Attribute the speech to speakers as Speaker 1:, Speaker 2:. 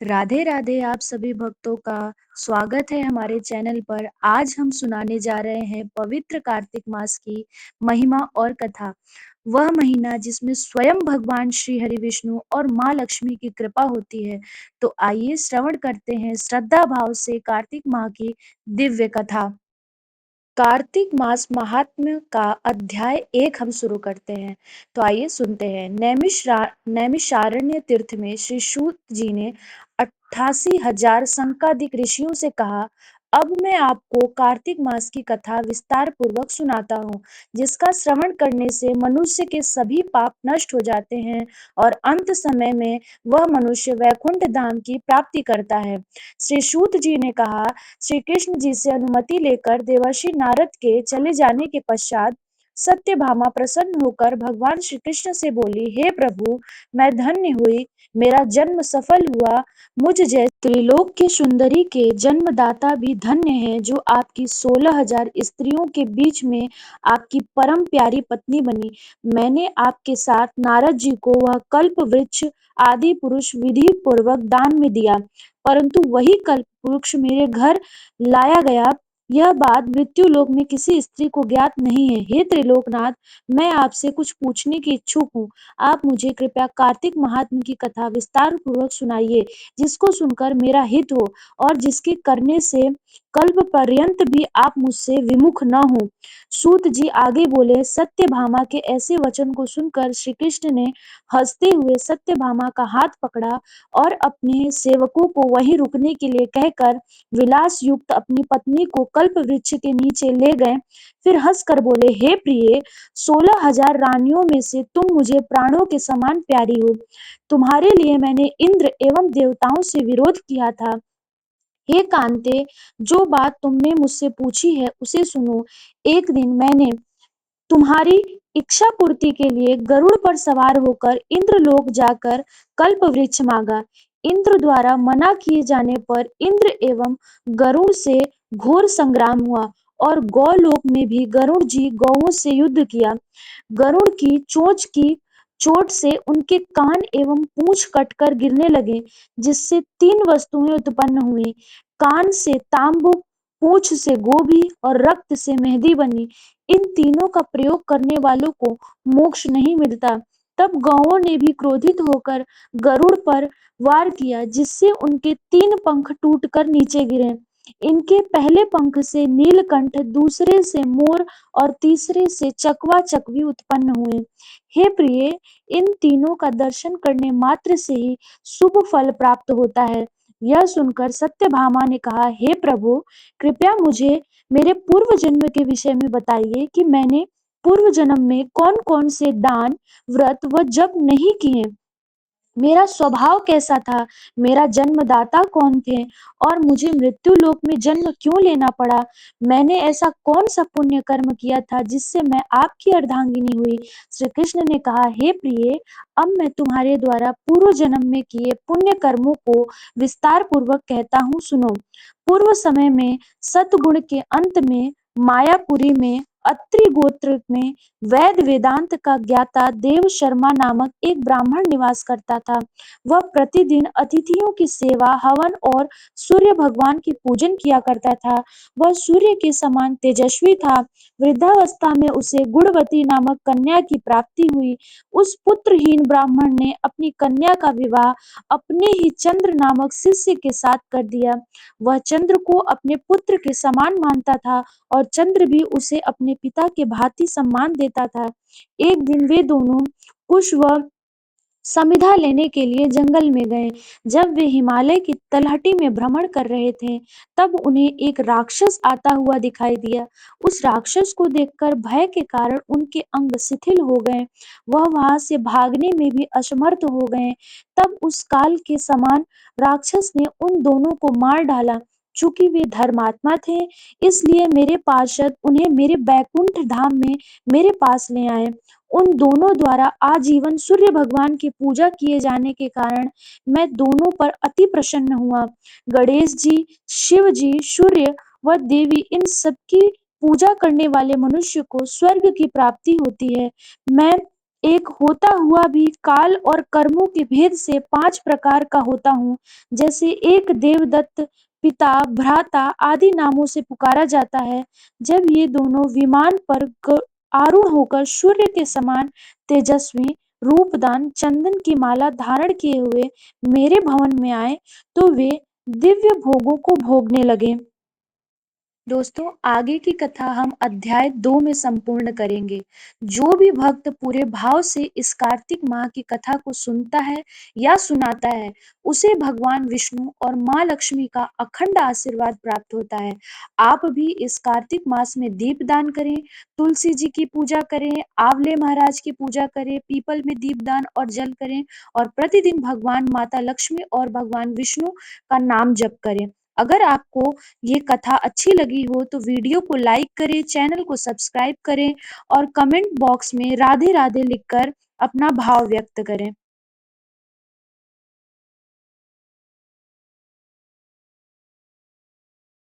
Speaker 1: राधे राधे आप सभी भक्तों का स्वागत है हमारे चैनल पर। आज हम सुनाने जा रहे हैं पवित्र कार्तिक मास की महिमा और कथा। वह महीना जिसमें स्वयं भगवान श्री हरि विष्णु और माँ लक्ष्मी की कृपा होती है। तो आइए श्रवण करते हैं श्रद्धा भाव से कार्तिक माह की दिव्य कथा। कार्तिक मास महात्म्य का अध्याय 1 हम शुरू करते हैं। तो आइए सुनते हैं। नैमिषारण्य तीर्थ में श्री सूत जी ने 88,000 संकादिक ऋषियों से कहा, अब मैं आपको कार्तिक मास की कथा विस्तार पूर्वक सुनाता हूँ, जिसका श्रवण करने से मनुष्य के सभी पाप नष्ट हो जाते हैं और अंत समय में वह मनुष्य वैकुंठ धाम की प्राप्ति करता है। श्री सूत जी ने कहा, श्री कृष्ण जी से अनुमति लेकर देवर्षि नारद के चले जाने के पश्चात सत्यभामा प्रसन्न होकर भगवान श्री कृष्ण से बोली, हे प्रभु, मैं धन्य हुई, मेरा जन्म सफल हुआ। मुझ जैसे त्रिलोक की सुंदरी के जन्मदाता भी धन्य है, जो आपकी 16,000 स्त्रियों के बीच में आपकी परम प्यारी पत्नी बनी। मैंने आपके साथ नारद जी को वह कल्प वृक्ष आदि पुरुष विधि पूर्वक दान में दिया, परंतु वही कल्प वृक्ष मेरे घर लाया गया, यह बात मृत्यु लोक में किसी स्त्री को ज्ञात नहीं है। हे त्रिलोकनाथ, मैं आपसे कुछ पूछने की इच्छुक हूँ। आप मुझे कृपया कार्तिक महात्म्य की कथा विस्तार पूर्वक सुनाइए, जिसको सुनकर मेरा हित हो और जिसके करने से कल्प पर्यंत भी आप मुझसे विमुख न हो। सूत जी आगे बोले, सत्यभामा के ऐसे वचन को सुनकर श्री कृष्ण ने हंसते हुए सत्यभामा का हाथ पकड़ा और अपने सेवकों को वहीं रुकने के लिए कहकर विलास युक्त अपनी पत्नी को कल्प वृक्ष के नीचे ले गए। फिर हंसकर बोले, हे प्रिय, 16,000 रानियों में से तुम मुझे प्राणों के समान प्यारी हो। तुम्हारे लिए मैंने इंद्र एवं देवताओं से विरोध किया था। हे कांते, जो बात तुमने मुझसे पूछी है उसे सुनो। एक दिन मैंने तुम्हारी इच्छा पूर्ति के लिए गरुड़ पर सवार होकर इंद्रलोक जाकर कल्प वृक्ष मांगा। इंद्र द्वारा मना किए जाने पर इंद्र एवं गरुड़ से घोर संग्राम हुआ और गौलोक में भी गरुड़ जी गौओं से युद्ध किया। गरुड़ की चोंच की चोट से उनके कान एवं पूंछ कटकर गिरने लगे, जिससे 3 वस्तुएं उत्पन्न हुई। कान से तांब, पूंछ से गोभी और रक्त से मेहंदी बनी। इन तीनों का प्रयोग करने वालों को मोक्ष नहीं मिलता। तब गौओं ने भी क्रोधित होकर गरुड़ पर वार किया, जिससे उनके 3 पंख टूटकर नीचे गिरे। इनके पहले पंख से नीलकंठ, दूसरे से मोर और तीसरे से चकवा चकवी उत्पन्न हुए। हे प्रिय, इन तीनों का दर्शन करने मात्र से ही शुभ फल प्राप्त होता है। यह सुनकर सत्यभामा ने कहा, हे प्रभु, कृपया मुझे मेरे पूर्व जन्म के विषय में बताइए कि मैंने पूर्व जन्म में कौन कौन से दान, व्रत व जप नहीं किए। मेरा स्वभाव कैसा था, मेरा जन्मदाता कौन थे और मुझे मृत्यु लोक में जन्म क्यों लेना पड़ा। मैंने ऐसा कौन सा पुण्य कर्म किया था जिससे मैं आपकी अर्धांगिनी हुई। श्री कृष्ण ने कहा, हे प्रिय, अब मैं तुम्हारे द्वारा पूर्व जन्म में किए पुण्य कर्मों को विस्तार पूर्वक कहता हूँ, सुनो। पूर्व समय में सतगुण के अंत में मायापुरी में अत्रि गोत्र में वैद वेदांत का ज्ञाता देव शर्मा नामक एक ब्राह्मण निवास करता था। वह प्रतिदिन अतिथियों की सेवा, हवन और सूर्य भगवान की पूजन किया करता था। वह सूर्य के समान तेजस्वी था। वृद्धावस्था में उसे गुणवती नामक कन्या की प्राप्ति हुई। उस पुत्रहीन ब्राह्मण ने अपनी कन्या का विवाह अपने ही चंद्र नामक शिष्य के साथ कर दिया। वह चंद्र को अपने पुत्र के समान मानता था और चंद्र भी उसे अपने पिता के भांति सम्मान देता था। एक दिन वे दोनों कुश व समिधा लेने के लिए जंगल में गए। जब वे हिमालय की तलहटी में भ्रमण कर रहे थे, तब उन्हें एक राक्षस आता हुआ दिखाई दिया। उस राक्षस को देखकर भय के कारण उनके अंग शिथिल हो गए। वह वहां से भागने में भी असमर्थ हो गए। तब उस काल के समान राक्षस ने उन दोनों को मार डाला। चूंकि वे धर्मात्मा थे, इसलिए मेरे पार्षद उन्हें मेरे बैकुंठ धाम में मेरे पास ले आए। उन दोनों द्वारा आजीवन सूर्य भगवान की पूजा किए जाने के कारण मैं दोनों पर अति प्रसन्न हुआ। गणेश जी, शिव जी, सूर्य व देवी, इन सबकी पूजा करने वाले मनुष्य को स्वर्ग की प्राप्ति होती है। मैं एक होता हुआ भी काल और कर्मों के भेद से 5 प्रकार का होता हूँ। जैसे एक देवदत्त, पिता, भ्राता आदि नामों से पुकारा जाता है। जब ये दोनों विमान पर आरूढ़ होकर सूर्य के समान तेजस्वी, रूपदान, चंदन की माला धारण किए हुए मेरे भवन में आए, तो वे दिव्य भोगों को भोगने लगे। दोस्तों, आगे की कथा हम अध्याय 2 में संपूर्ण करेंगे। जो भी भक्त पूरे भाव से इस कार्तिक माह की कथा को सुनता है या सुनाता है, उसे भगवान विष्णु और माँ लक्ष्मी का अखंड आशीर्वाद प्राप्त होता है। आप भी इस कार्तिक मास में दीपदान करें, तुलसी जी की पूजा करें, आंवले महाराज की पूजा करें, पीपल में दीपदान और जल करें और प्रतिदिन भगवान माता लक्ष्मी और भगवान विष्णु का नाम जप करें। अगर आपको ये कथा अच्छी लगी हो तो वीडियो को लाइक करें, चैनल को सब्सक्राइब करें और कमेंट बॉक्स में राधे राधे लिखकर अपना भाव व्यक्त करें।